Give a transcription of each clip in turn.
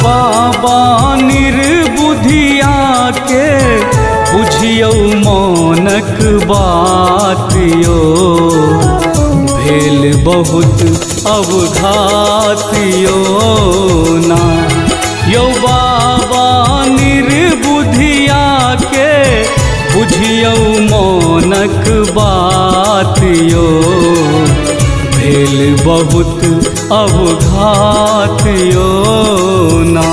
बाबा निर्बुधिया के बुझियौ मौनक बात यो, भेल बहुत अवघात यो ना। यौ बाबा निर्बुधिया के बुझियौ मौनक बात यो, भेल बहुत अवघात यो ना।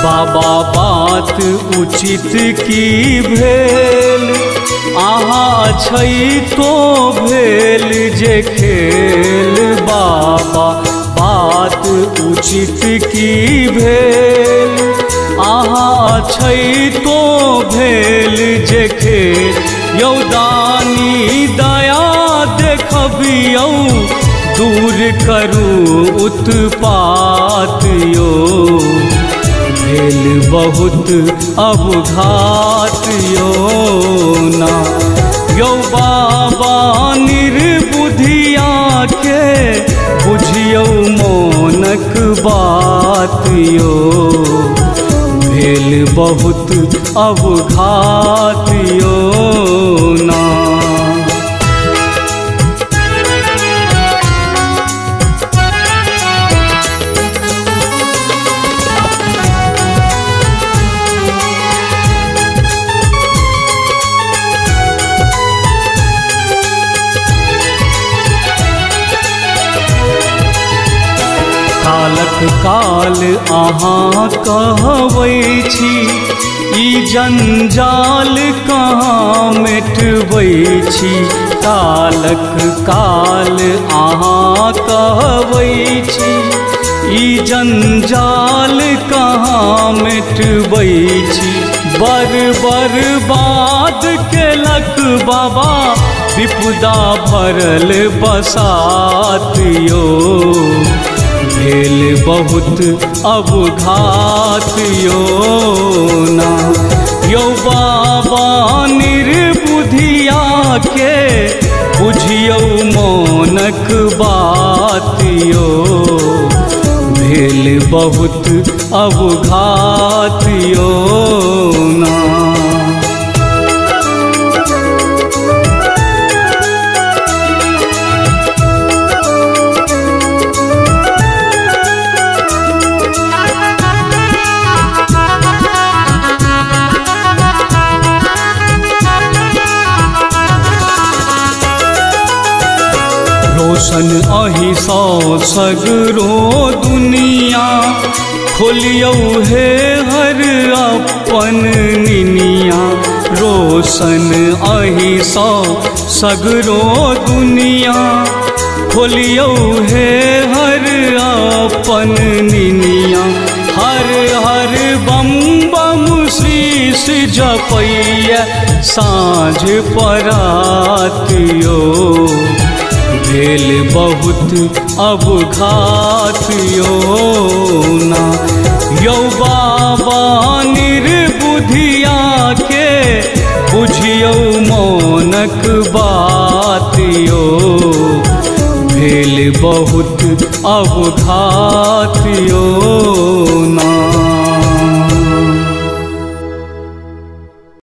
बाबा बात उचित की भेल, आहाँ छै तो भेल जे खेल। बाबा बात उचित की भेल, आहाँ छै तो भेल जे खेल। यौ दानी दया देखबियौ, दूर करू उत्पात यो, भेल बहुत अवघात यो ना। यौ बाबा निर्बुधिया के बुझियौ मौनक बात यो, भेल बहुत अवघात यो ना। कालक काल आहाँ कहबै छी, ई जंजाल कहाँ मिटबै छी। कालक काल आहाँ कहबै छी, ई जंजाल कहाँ मिटबै छी। बर्बाद केलक बाबा विपदा भरल बसात यो, भेल बहुत अवघात यो ना। यौ बाबा निर्बुधिया के बुझियौ मौनक बात यो, भेल बहुत अवघात यो ना। रोशन अहि सौ सगरो दुनिया, खोलियौ हे हर अपन निनिया। रोशन अहि सौ सगरो दुनिया, खोलियौ हे हर अपन निनिया। हर हर बम बम शीश जपैया, साँझ परात यो, भेल बहुत अवघात यो ना। यौ बाबा निर्बुधिया के बुझियौ मौनक बात यो, भेल बहुत अवघात यो ना।